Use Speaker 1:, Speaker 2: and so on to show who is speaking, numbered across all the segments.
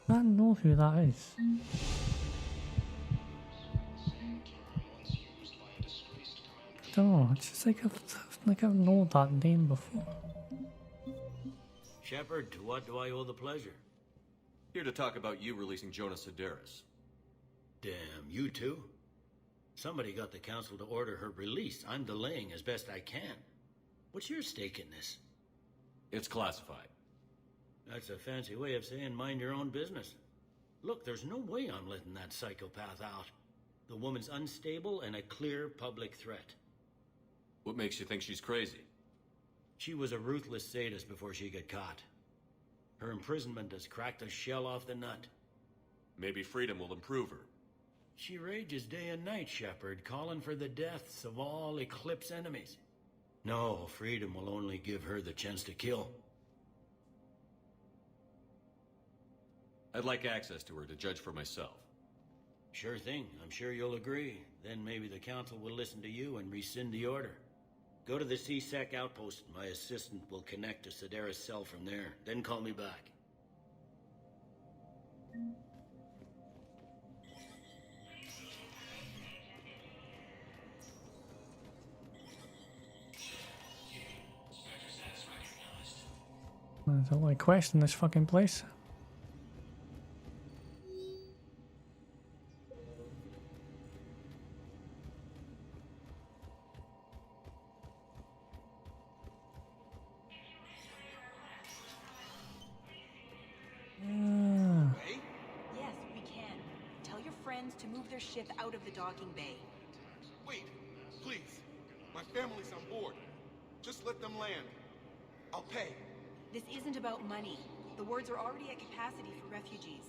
Speaker 1: I don't know who that is. I don't know, it's just like I've known that name before.
Speaker 2: Shepard, to what do I owe the pleasure?
Speaker 3: Here to talk about you releasing Jonas Sedaris.
Speaker 2: Damn, you too? Somebody got the council to order her release. I'm delaying as best I can. What's your stake in this?
Speaker 3: It's classified.
Speaker 2: That's a fancy way of saying mind your own business. Look, there's no way I'm letting that psychopath out. The woman's unstable and a clear public threat.
Speaker 3: What makes you think she's crazy?
Speaker 2: She was a ruthless sadist before she got caught. Her imprisonment has cracked the shell off the nut.
Speaker 3: Maybe freedom will improve her.
Speaker 2: She rages day and night, Shepard, calling for the deaths of all Eclipse enemies. No, freedom will only give her the chance to kill.
Speaker 3: I'd like access to her to judge for myself.
Speaker 2: Sure thing. I'm sure you'll agree. Then maybe the council will listen to you and rescind the order. Go to the C-Sec outpost. My assistant will connect to Sedaris' cell from there. Then call me back.
Speaker 1: There's a lot of quests in this fucking place.
Speaker 4: Yes, we can. Tell your friends to move their ship out of the docking bay.
Speaker 5: Wait, please. My family's on board. Just let them land. I'll pay.
Speaker 4: This isn't about money. The wards are already at capacity for refugees.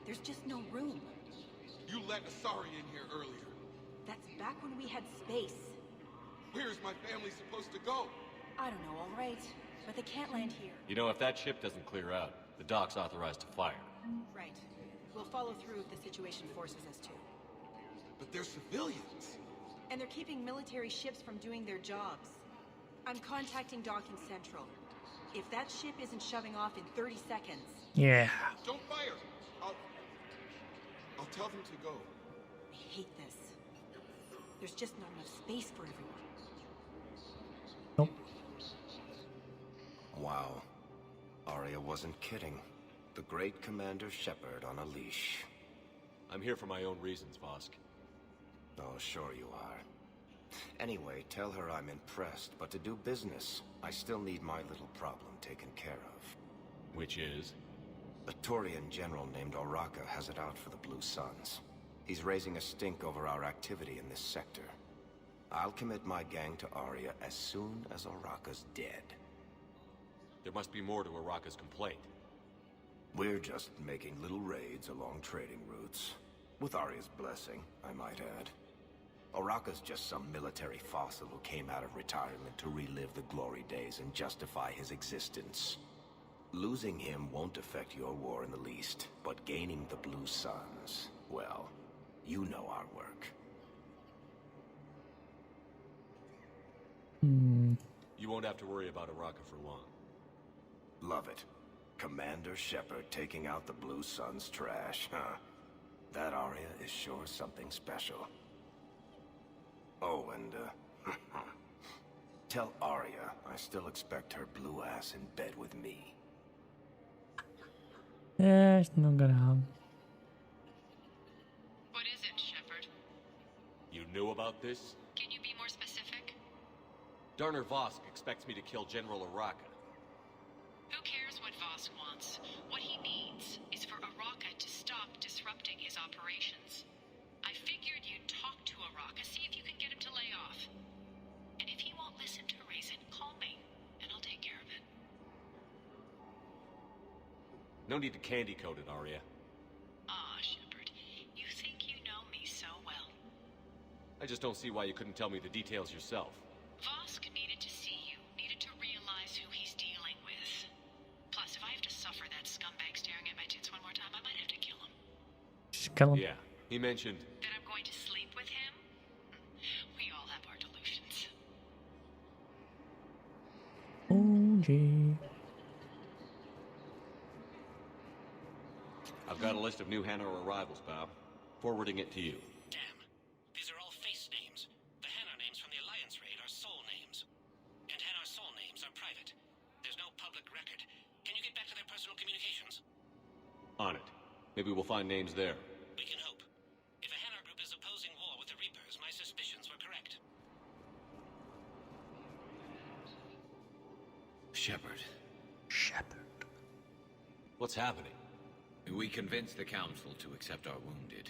Speaker 4: There's just no room.
Speaker 5: You let Asari in here earlier.
Speaker 4: That's back when we had space.
Speaker 5: Where is my family supposed to go?
Speaker 4: I don't know, all right. But they can't land here.
Speaker 3: You know, if that ship doesn't clear out, the dock's authorized to fire.
Speaker 4: Right. We'll follow through if the situation forces us to.
Speaker 5: But they're civilians.
Speaker 4: And they're keeping military ships from doing their jobs. I'm contacting Docking Central. If that ship isn't shoving off in 30 seconds...
Speaker 1: Yeah.
Speaker 5: Don't fire! I'll tell them to go.
Speaker 4: I hate this. There's just not enough space for everyone.
Speaker 1: Nope.
Speaker 6: Wow. Arya wasn't kidding. The great Commander Shepard on a leash.
Speaker 3: I'm here for my own reasons, Vosk.
Speaker 6: Oh, sure you are. Anyway, tell her I'm impressed, but to do business, I still need my little problem taken care of.
Speaker 3: Which is?
Speaker 6: A Turian general named Oraka has it out for the Blue Suns. He's raising a stink over our activity in this sector. I'll commit my gang to Arya as soon as Oraka's dead.
Speaker 3: There must be more to Oraka's complaint.
Speaker 6: We're just making little raids along trading routes. With Arya's blessing, I might add. Oraka's just some military fossil who came out of retirement to relive the glory days and justify his existence. Losing him won't affect your war in the least, but gaining the Blue Suns, well, you know our work.
Speaker 3: You won't have to worry about Oraka for long.
Speaker 6: Love it. Commander Shepard taking out the Blue Suns trash, huh? That Arya is sure something special. Oh, and, tell Arya I still expect her blue ass in bed with me.
Speaker 1: Yeah, it's not gonna happen.
Speaker 7: What is it, Shepard?
Speaker 3: You knew about this?
Speaker 7: Can you be more specific?
Speaker 3: Darner Vosk expects me to kill General Oraka.
Speaker 7: Who cares what Voss wants? What he needs is for Oraka to stop disrupting his operations. I figured you'd talk to Oraka, see if you can get him to lay off. And if he won't listen to reason, call me, and I'll take care of it.
Speaker 3: No need to candy-coat it, Arya.
Speaker 7: Ah, Shepard, you think you know me so well.
Speaker 3: I just don't see why you couldn't tell me the details yourself.
Speaker 7: Vosk needed to see you, needed to realize who he's dealing with. Plus, if I have to suffer that scumbag staring at my tits one more time, I might have to kill him.
Speaker 1: Just kill him.
Speaker 3: Yeah, he mentioned...
Speaker 7: That I'm going to sleep with him? We all have our delusions.
Speaker 1: Oh, gee.
Speaker 3: I've got a list of new Hanar arrivals, Bob. Forwarding it to you.
Speaker 8: Damn. These are all face names. The Hanar names from the Alliance raid are soul names. And Hanar's soul names are private. There's no public record. Can you get back to their personal communications?
Speaker 3: On it. Maybe we'll find names there.
Speaker 8: We can hope. If a Hanar group is opposing war with the Reapers, my suspicions were correct.
Speaker 9: Shepard.
Speaker 3: What's happening?
Speaker 9: We convinced the Council to accept our wounded.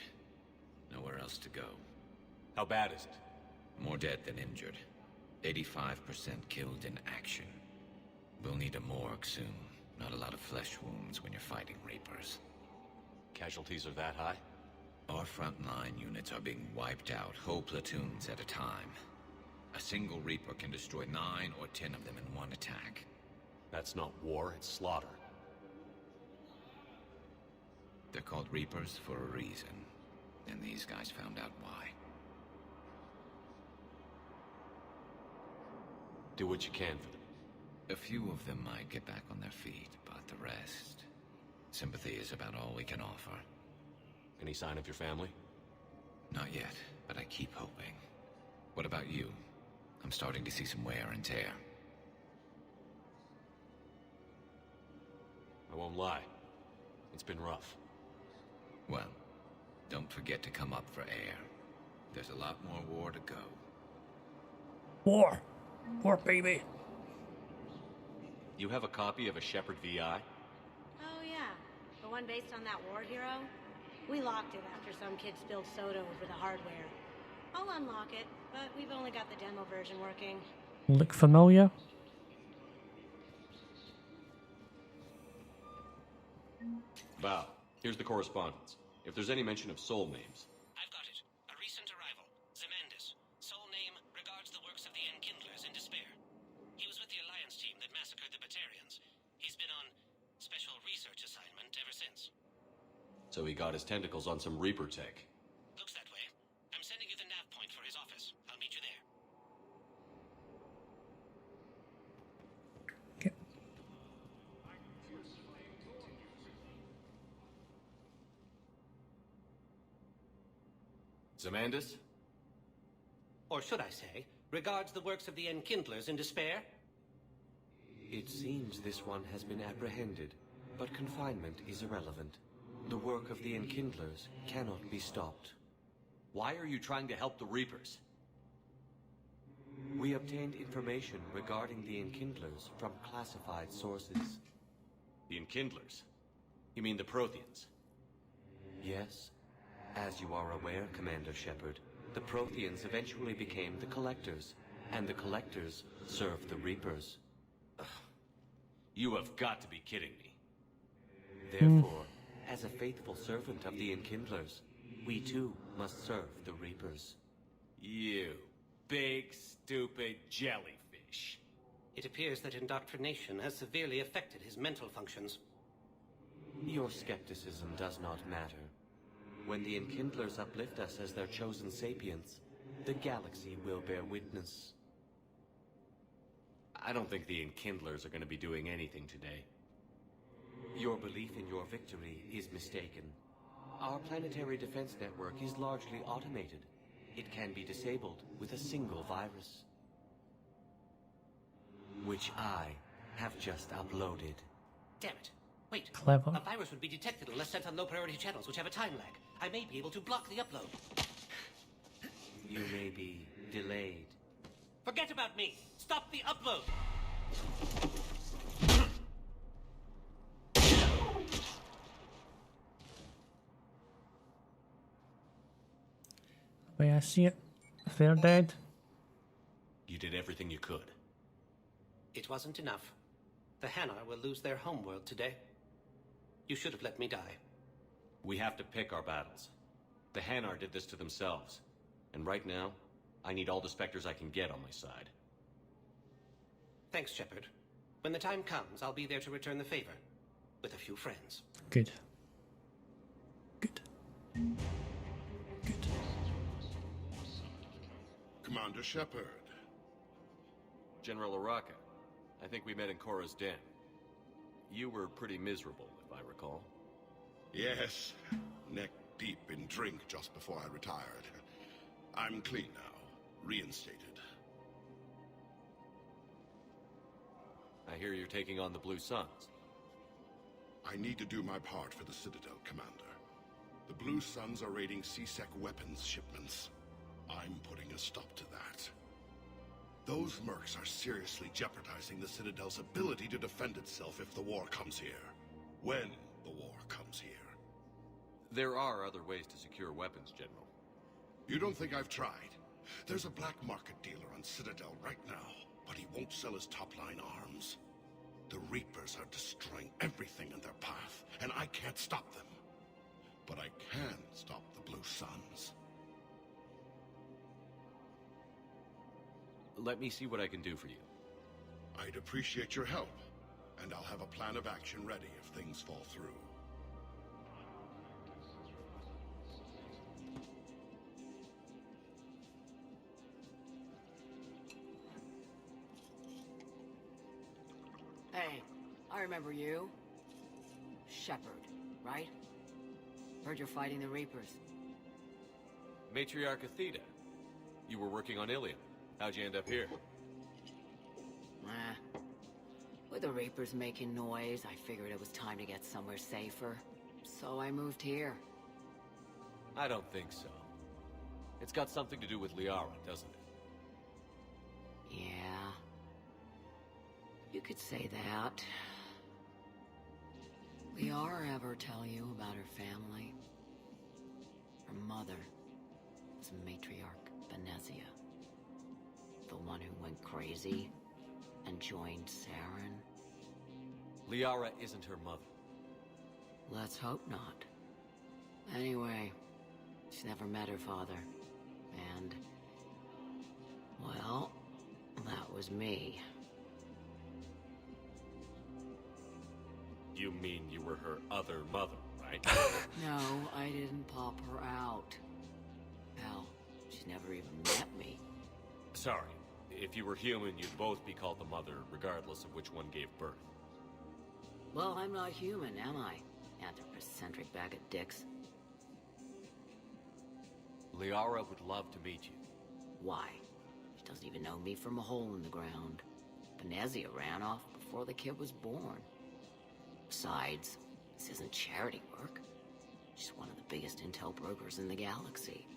Speaker 9: Nowhere else to go.
Speaker 3: How bad is it?
Speaker 9: More dead than injured. 85% killed in action. We'll need a morgue soon. Not a lot of flesh wounds when you're fighting Reapers.
Speaker 3: Casualties are that high?
Speaker 9: Our frontline units are being wiped out, whole platoons at a time. A single Reaper can destroy 9 or 10 of them in one attack.
Speaker 3: That's not war, it's slaughter.
Speaker 9: They're called Reapers for a reason, and these guys found out why.
Speaker 3: Do what you can for them.
Speaker 9: A few of them might get back on their feet, but the rest... Sympathy is about all we can offer.
Speaker 3: Any sign of your family?
Speaker 9: Not yet, but I keep hoping. What about you? I'm starting to see some wear and tear.
Speaker 3: I won't lie. It's been rough.
Speaker 9: Well, don't forget to come up for air. There's a lot more war to go.
Speaker 1: War! War, baby!
Speaker 3: You have a copy of a Shepard VI?
Speaker 10: Oh yeah, the one based on that war hero? We locked it after some kid spilled soda over the hardware. I'll unlock it, but we've only got the demo version working.
Speaker 1: Look familiar?
Speaker 3: Val, here's the correspondence. If there's any mention of soul names...
Speaker 8: I've got it. A recent arrival. Zemandis. Soul name regards the works of the Enkindlers in despair. He was with the Alliance team that massacred the Batarians. He's been on special research assignment ever since.
Speaker 3: So he got his tentacles on some Reaper tech.
Speaker 8: Looks that way. I'm sending you the nav point for his office. I'll meet you there.
Speaker 1: Okay.
Speaker 3: Zemandis?
Speaker 8: Or should I say, regards the works of the Enkindlers in despair?
Speaker 11: It seems this one has been apprehended, but confinement is irrelevant. The work of the Enkindlers cannot be stopped.
Speaker 3: Why are you trying to help the Reapers?
Speaker 11: We obtained information regarding the Enkindlers from classified sources.
Speaker 3: The Enkindlers? You mean the Protheans?
Speaker 11: Yes. As you are aware, Commander Shepard, the Protheans eventually became the Collectors, and the Collectors served the Reapers.
Speaker 3: You have got to be kidding me.
Speaker 11: Therefore, as a faithful servant of the Enkindlers, we too must serve the Reapers.
Speaker 3: You big, stupid jellyfish.
Speaker 8: It appears that indoctrination has severely affected his mental functions.
Speaker 11: Your skepticism does not matter. When the Enkindlers uplift us as their chosen sapients, the galaxy will bear witness.
Speaker 3: I don't think the Enkindlers are going to be doing anything today.
Speaker 11: Your belief in your victory is mistaken. Our planetary defense network is largely automated. It can be disabled with a single virus, which I have just uploaded.
Speaker 8: Damn it. Wait.
Speaker 1: Clever.
Speaker 8: A virus would be detected unless sent on low-priority channels, which have a time lag. I may be able to block the upload.
Speaker 11: You may be delayed.
Speaker 8: Forget about me! Stop the upload!
Speaker 1: The way I see it, if they're dead.
Speaker 3: You did everything you could.
Speaker 8: It wasn't enough. The Hanar will lose their homeworld today. You should have let me die.
Speaker 3: We have to pick our battles. The Hanar did this to themselves. And right now, I need all the Spectres I can get on my side.
Speaker 8: Thanks, Shepard. When the time comes, I'll be there to return the favor. With a few friends.
Speaker 1: Good. Good. Good.
Speaker 5: Commander Shepard.
Speaker 3: General Araka, I think we met in Korra's den. You were pretty miserable, if I recall.
Speaker 5: Yes, neck deep in drink just before I retired. I'm clean now, reinstated.
Speaker 3: I hear you're taking on the Blue Suns.
Speaker 5: I need to do my part for the Citadel, Commander. The Blue Suns are raiding C-Sec weapons shipments. I'm putting a stop to that. Those mercs are seriously jeopardizing the Citadel's ability to defend itself if the war comes here. When the war comes here.
Speaker 3: There are other ways to secure weapons, General.
Speaker 5: You don't think I've tried? There's a black market dealer on Citadel right now, but he won't sell his top-line arms. The Reapers are destroying everything in their path, and I can't stop them. But I can stop the Blue Suns.
Speaker 3: Let me see what I can do for you.
Speaker 5: I'd appreciate your help, and I'll have a plan of action ready if things fall through.
Speaker 12: Hey, I remember you. Shepard, right? Heard you're fighting the Reapers.
Speaker 3: Matriarch Athena. You were working on Ilium. How'd you end up here?
Speaker 12: With the Reapers making noise, I figured it was time to get somewhere safer. So I moved here.
Speaker 3: I don't think so. It's got something to do with Liara, doesn't it?
Speaker 12: Yeah. You could say that. Liara ever tell you about her family? Her mother was Matriarch Benezia. The one who went crazy and joined Saren.
Speaker 3: Liara isn't her mother.
Speaker 12: Let's hope not. Anyway, she never met her father. And, well, that was me.
Speaker 3: You mean you were her other mother, right?
Speaker 12: No, I didn't pop her out. Hell, she never even met me.
Speaker 3: Sorry. If you were human, you'd both be called the mother, regardless of which one gave birth.
Speaker 12: Well, I'm not human, am I? Anthropocentric bag of dicks.
Speaker 3: Liara would love to meet you.
Speaker 12: Why? She doesn't even know me from a hole in the ground. Benezia ran off before the kid was born. Besides, this isn't charity work. She's one of the biggest intel brokers in the galaxy.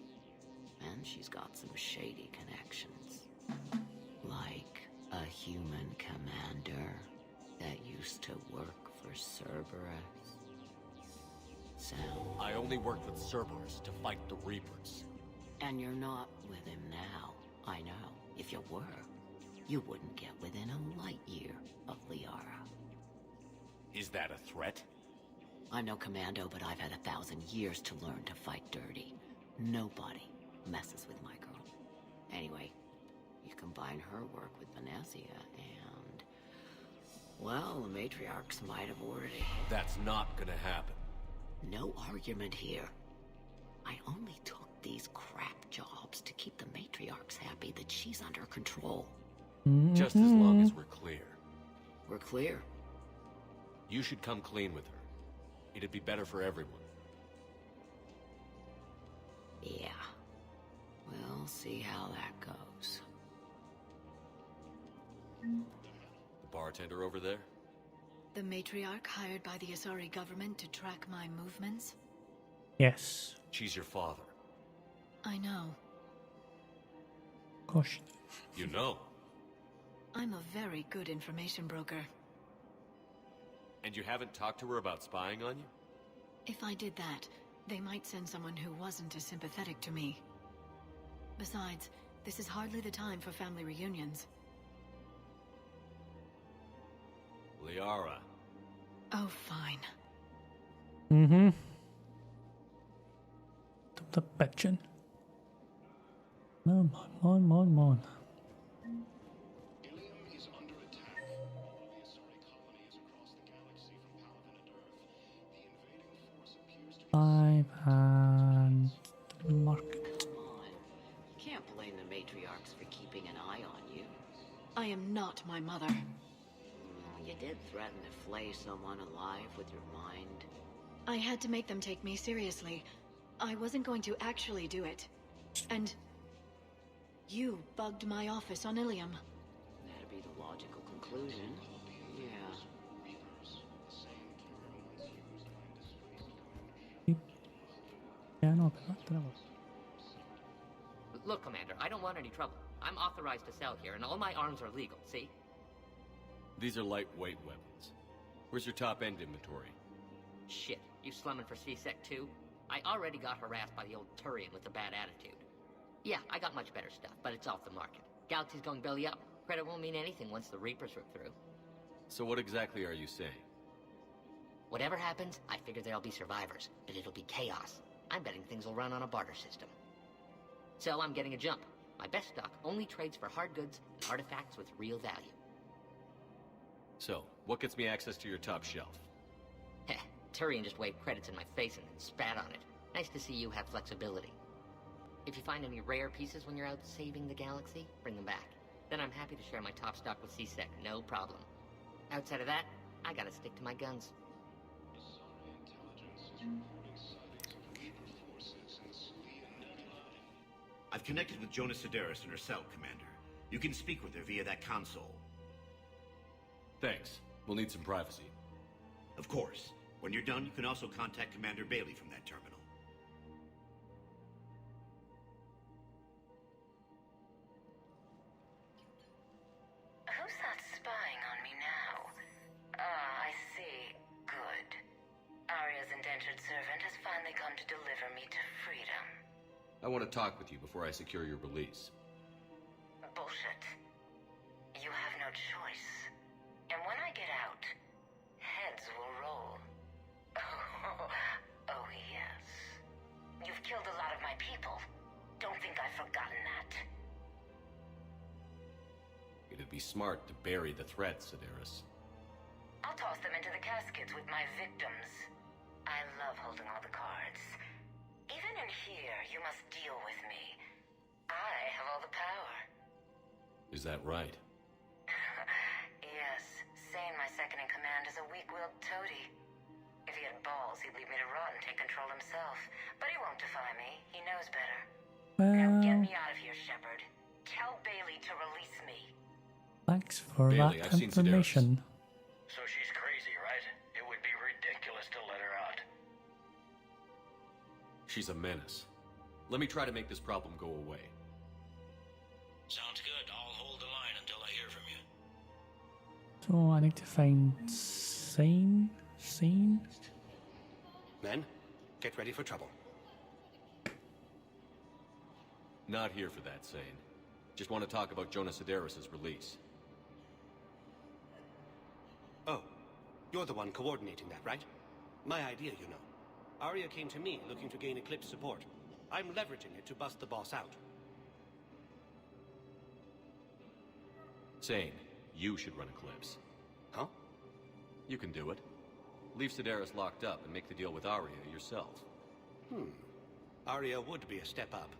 Speaker 12: And she's got some shady connections. Like a human commander that used to work for Cerberus. So...
Speaker 3: I only worked with Cerberus to fight the Reapers.
Speaker 12: And you're not with him now. I know. If you were, you wouldn't get within a light year of Liara.
Speaker 3: Is that a threat?
Speaker 12: I'm no commando, but I've had 1,000 years to learn to fight dirty. Nobody messes with my girl. Anyway, you combine her work with Benezia and... well, the matriarchs might have ordered it.
Speaker 3: That's not gonna happen.
Speaker 12: No argument here. I only took these crap jobs to keep the matriarchs happy that she's under control.
Speaker 3: Just as long as we're clear.
Speaker 12: We're clear.
Speaker 3: You should come clean with her. It'd be better for everyone.
Speaker 12: Yeah. We'll see how that goes.
Speaker 3: The bartender over there?
Speaker 13: The matriarch hired by the Asari government to track my movements?
Speaker 1: Yes.
Speaker 3: She's your father.
Speaker 13: I know.
Speaker 1: Gosh.
Speaker 3: You know.
Speaker 13: I'm a very good information broker.
Speaker 3: And you haven't talked to her about spying on you?
Speaker 13: If I did that, they might send someone who wasn't as sympathetic to me. Besides, this is hardly the time for family reunions.
Speaker 3: Liara.
Speaker 13: Oh, fine.
Speaker 1: Mm-hmm. The bitchin'. Mon.
Speaker 14: Ilium is under attack. All the Asari colonies across the galaxy from Paladin and Earth. The invading force appears to be...
Speaker 1: I've had market.
Speaker 12: Come on. You can't blame the matriarchs for keeping an eye on you.
Speaker 13: I am not my mother.
Speaker 12: You did threaten to flay someone alive with your mind.
Speaker 13: I had to make them take me seriously. I wasn't going to actually do it. And... you bugged my office on Ilium.
Speaker 12: That'd be the logical conclusion. Yeah.
Speaker 1: Yeah, no, pero tenemos.
Speaker 15: Look, Commander, I don't want any trouble. I'm authorized to sell here, and all my arms are legal, see?
Speaker 3: These are lightweight weapons. Where's your top-end inventory?
Speaker 15: Shit, you slumming for C-Sec too? I already got harassed by the old Turian with a bad attitude. Yeah, I got much better stuff, but it's off the market. Galaxy's going belly up. Credit won't mean anything once the Reapers rip through.
Speaker 3: So what exactly are you saying?
Speaker 15: Whatever happens, I figure there'll be survivors, but it'll be chaos. I'm betting things will run on a barter system. So I'm getting a jump. My best stock only trades for hard goods and artifacts with real value.
Speaker 3: So, what gets me access to your top shelf?
Speaker 15: Heh, Turian just waved credits in my face and then spat on it. Nice to see you have flexibility. If you find any rare pieces when you're out saving the galaxy, bring them back. Then I'm happy to share my top stock with C-Sec, no problem. Outside of that, I gotta stick to my guns.
Speaker 16: I've connected with Jonah Sedaris in her cell, Commander. You can speak with her via that console.
Speaker 3: Thanks. We'll need some privacy.
Speaker 16: Of course. When you're done, you can also contact Commander Bailey from that terminal.
Speaker 17: Who's that spying on me now? Ah, I see. Good. Arya's indentured servant has finally come to deliver me to freedom.
Speaker 3: I want to talk with you before I secure your release.
Speaker 17: Bullshit. You have no choice. And when I get out, heads will roll. Oh, yes. You've killed a lot of my people. Don't think I've forgotten that.
Speaker 3: It'd be smart to bury the threat, Sedaris.
Speaker 17: I'll toss them into the caskets with my victims. I love holding all the cards. Even in here, you must deal with me. I have all the power.
Speaker 3: Is that right?
Speaker 17: Yes, Syn, my second-in-command, is a weak-willed toady. If he had balls, he'd leave me to rot and take control himself. But he won't defy me. He knows better. Now get me out of here, Shepard. Tell Bailey to release me.
Speaker 1: Thanks for
Speaker 3: Bailey,
Speaker 1: that
Speaker 3: I've seen
Speaker 1: information.
Speaker 2: So she's crazy, right? It would be ridiculous to let her out.
Speaker 3: She's a menace. Let me try to make this problem go away.
Speaker 2: Sounds good. I'll hold the line until I hear from you.
Speaker 1: So I need to find Syn.
Speaker 11: Men, get ready for trouble.
Speaker 3: Not here for that, Syn. Just want to talk about Jonah Sedaris' release.
Speaker 11: Oh, you're the one coordinating that, right? My idea, you know. Arya came to me looking to gain Eclipse support. I'm leveraging it to bust the boss out.
Speaker 3: Syn, you should run Eclipse.
Speaker 11: Huh?
Speaker 3: You can do it. Leave Sedaris locked up and make the deal with Arya yourself.
Speaker 11: Arya would be a step up.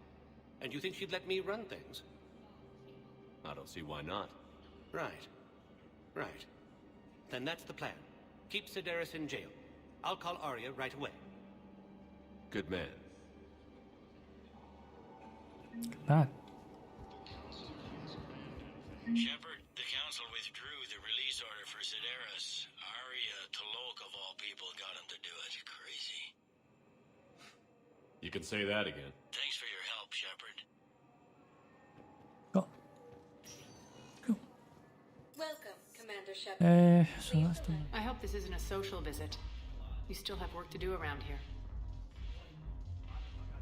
Speaker 11: And you think she'd let me run things?
Speaker 3: I don't see why not.
Speaker 11: Right. Right. Then that's the plan. Keep Sedaris in jail. I'll call Arya right away.
Speaker 3: Good man.
Speaker 1: Bad.
Speaker 2: Shepard, the Council withdrew the release order for Sedaris. Arya Tolok, of all people, got him to do it. Crazy.
Speaker 3: You can say that again.
Speaker 2: Thanks for your help, Shepard.
Speaker 1: Go.
Speaker 10: Welcome, Commander Shepard.
Speaker 1: So that's the...
Speaker 13: I hope this isn't a social visit. You still have work to do around here.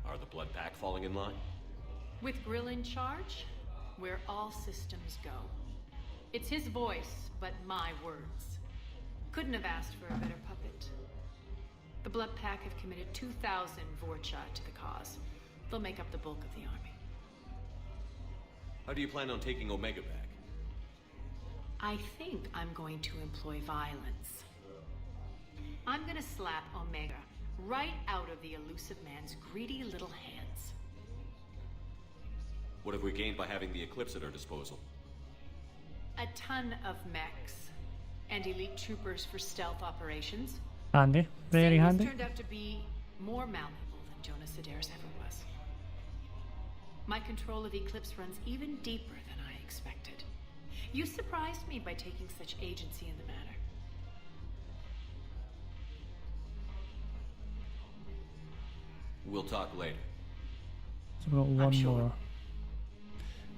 Speaker 3: Are the Blood Pack falling in line?
Speaker 13: With Grill in charge, where all systems go. It's his voice, but my words. Couldn't have asked for a better puppet. The Blood Pack have committed 2,000 Vorcha to the cause. They'll make up the bulk of the army.
Speaker 3: How do you plan on taking Omega back?
Speaker 13: I think I'm going to employ violence. I'm gonna slap Omega right out of the elusive man's greedy little hands.
Speaker 3: What have we gained by having the Eclipse at our disposal?
Speaker 13: A ton of mechs and elite troopers for stealth operations.
Speaker 1: Handy, very
Speaker 13: Syn has
Speaker 1: handy.
Speaker 13: turned out to be more malleable than Jonas Sedaris ever was. My control of Eclipse runs even deeper than I expected. You surprised me by taking such agency in the matter.
Speaker 3: We'll talk later.
Speaker 1: So we've got one more.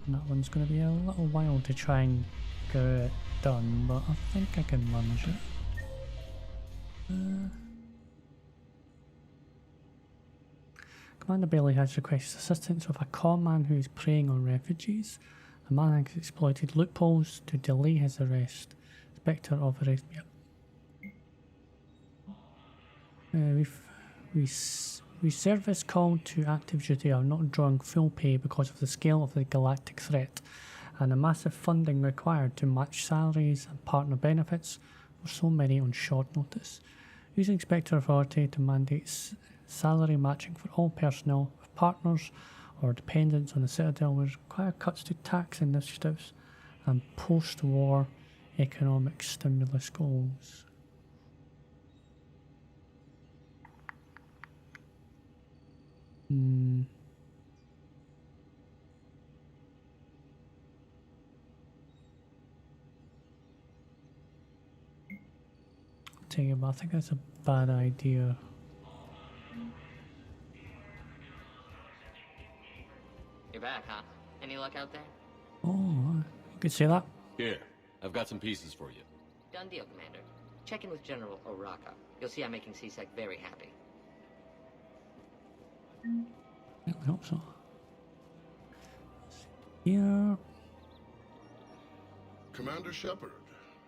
Speaker 1: And that one's going to be a little while to try and get it done, but I think I can manage it. Commander Bailey has requested assistance with a con man who is preying on refugees. The man has exploited loopholes to delay his arrest. Spectre of arrest. Yep. We service called to active duty are not drawing full pay because of the scale of the galactic threat and the massive funding required to match salaries and partner benefits for so many on short notice. Using Spectre authority to mandate salary matching for all personnel with partners or dependents on the Citadel would require cuts to tax initiatives and post-war economic stimulus goals. Tell you, but I think that's a bad idea.
Speaker 15: You're back, huh? Any luck out there?
Speaker 1: Oh, you could say that.
Speaker 3: Here, I've got some pieces for you.
Speaker 15: Done deal, Commander. Check in with General Oraka. You'll see I'm making C-Sec very happy.
Speaker 1: I hope so. Yeah.
Speaker 5: Commander Shepard,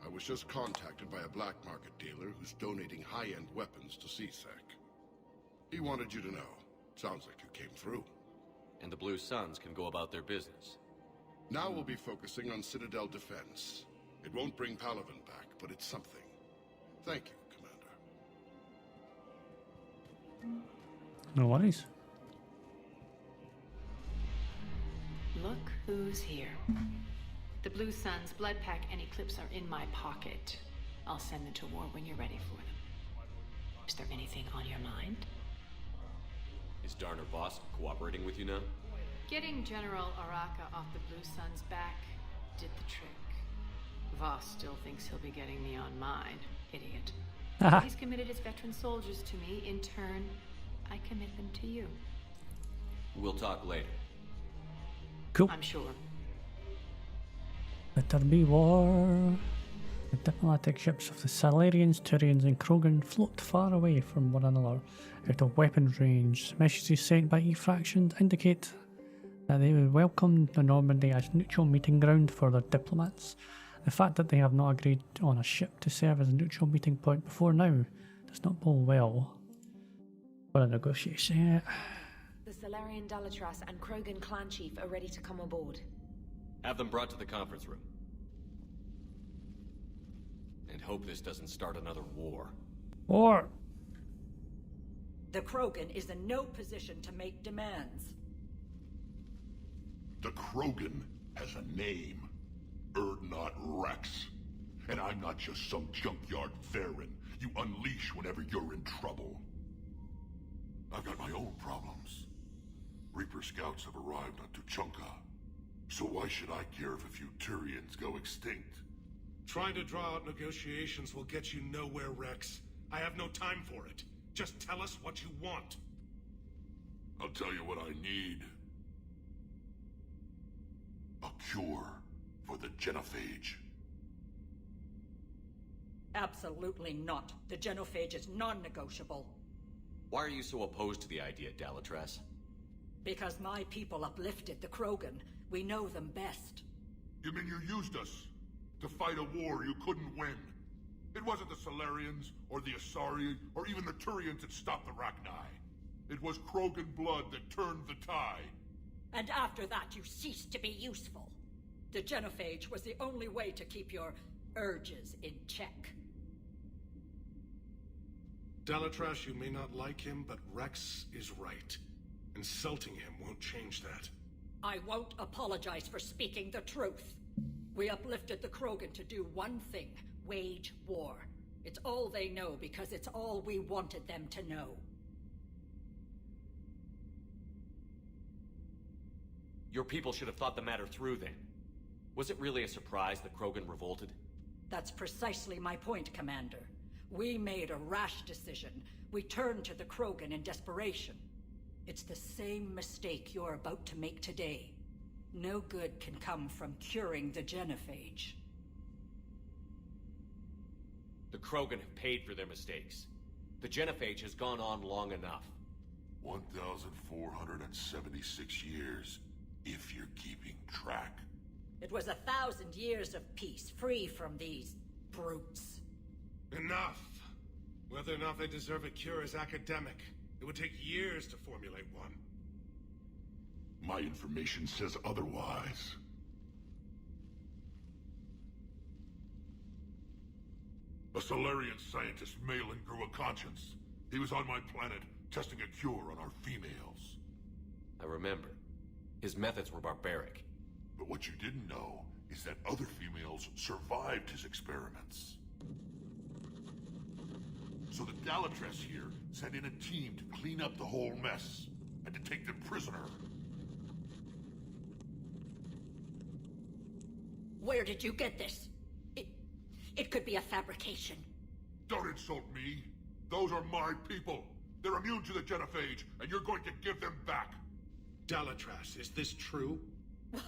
Speaker 5: I was just contacted by a black market dealer who's donating high-end weapons to CSEC. He wanted you to know. Sounds like you came through.
Speaker 3: And the Blue Suns can go about their business.
Speaker 5: Now we'll be focusing on Citadel defense. It won't bring Palaven back, but it's something. Thank you, Commander.
Speaker 1: No worries.
Speaker 13: Look who's here. The Blue Suns, Blood Pack, and Eclipse are in my pocket. I'll send them to war when you're ready for them. Is there anything on your mind?
Speaker 3: Is Darner Voss cooperating with you now?
Speaker 13: Getting General Oraka off the Blue Suns' back did the trick. Voss still thinks he'll be getting me on mine. Idiot. He's committed his veteran soldiers to me. In turn, I commit them to you.
Speaker 3: We'll talk later.
Speaker 1: Cool.
Speaker 13: I'm sure.
Speaker 1: Let there be war. The diplomatic ships of the Salarians, Turians and Krogan float far away from one another, out of weapons range. Messages sent by E-fractions indicate that they would welcome the Normandy as neutral meeting ground for their diplomats. The fact that they have not agreed on a ship to serve as a neutral meeting point before now does not bode well for a negotiation.
Speaker 18: The Salarian Dalatras and Krogan clan chief are ready to come aboard.
Speaker 3: Have them brought to the conference room. And hope this doesn't start another war.
Speaker 1: War!
Speaker 19: The Krogan is in no position to make demands.
Speaker 5: The Krogan has a name. Erdnot Rex. And I'm not just some junkyard Varen you unleash whenever you're in trouble. I've got my own problems. Reaper scouts have arrived on Tuchanka. So why should I care if a few Turians go extinct?
Speaker 14: Trying to draw out negotiations will get you nowhere, Rex. I have no time for it. Just tell us what you want.
Speaker 5: I'll tell you what I need. A cure for the genophage.
Speaker 19: Absolutely not. The genophage is non-negotiable.
Speaker 3: Why are you so opposed to the idea, Dalatras?
Speaker 19: Because my people uplifted the Krogan. We know them best.
Speaker 5: You mean you used us to fight a war you couldn't win? It wasn't the Salarians, or the Asari, or even the Turians that stopped the Rachni. It was Krogan blood that turned the tide.
Speaker 19: And after that, you ceased to be useful. The genophage was the only way to keep your urges in check.
Speaker 14: Dalatras, you may not like him, but Rex is right. Insulting him won't change that.
Speaker 19: I won't apologize for speaking the truth. We uplifted the Krogan to do one thing, wage war. It's all they know because it's all we wanted them to know.
Speaker 3: Your people should have thought the matter through then. Was it really a surprise that Krogan revolted?
Speaker 19: That's precisely my point, Commander. We made a rash decision. We turned to the Krogan in desperation. It's the same mistake you're about to make today. No good can come from curing the genophage.
Speaker 3: The Krogan have paid for their mistakes. The genophage has gone on long enough.
Speaker 5: 1,476 years, if you're keeping track.
Speaker 19: It was 1,000 years of peace, free from these brutes.
Speaker 20: Enough! Whether or not they deserve a cure is academic. It would take years to formulate one.
Speaker 5: My information says otherwise. A Solarian scientist, Malin, grew a conscience. He was on my planet, testing a cure on our females.
Speaker 3: I remember. His methods were barbaric.
Speaker 5: But what you didn't know is that other females survived his experiments. So the Dalatress here sent in a team to clean up the whole mess, and to take them prisoner.
Speaker 19: Where did you get this? It could be a fabrication.
Speaker 5: Don't insult me. Those are my people. They're immune to the genophage, and you're going to give them back.
Speaker 20: Dalatrass, is this true?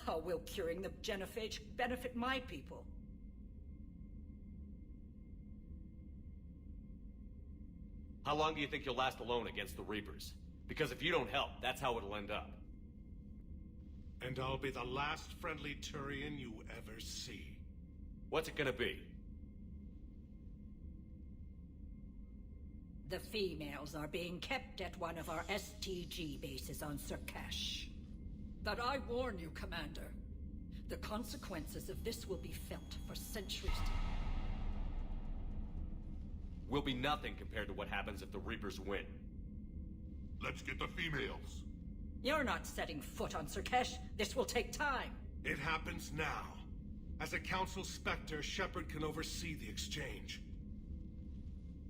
Speaker 19: How will curing the genophage benefit my people?
Speaker 3: How long do you think you'll last alone against the Reapers? Because if you don't help, that's how it'll end up.
Speaker 20: And I'll be the last friendly Turian you ever see.
Speaker 3: What's it gonna be?
Speaker 19: The females are being kept at one of our STG bases on Surkash. But I warn you, Commander. The consequences of this will be felt for centuries.
Speaker 3: Will be nothing compared to what happens if the Reapers win.
Speaker 5: Let's get the females.
Speaker 19: You're not setting foot on Surkash. This will take time.
Speaker 20: It happens now. As a Council Spectre, Shepard can oversee the exchange.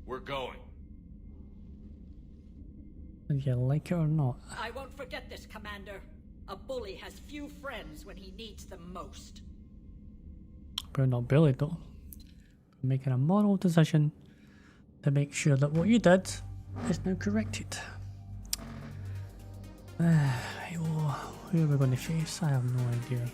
Speaker 3: We're going.
Speaker 1: Whether you like it or not.
Speaker 19: I won't forget this, Commander. A bully has few friends when he needs them most.
Speaker 1: We're not bullied though. We're making a moral decision to make sure that what you did is now corrected. Who are we going to face? I have no idea.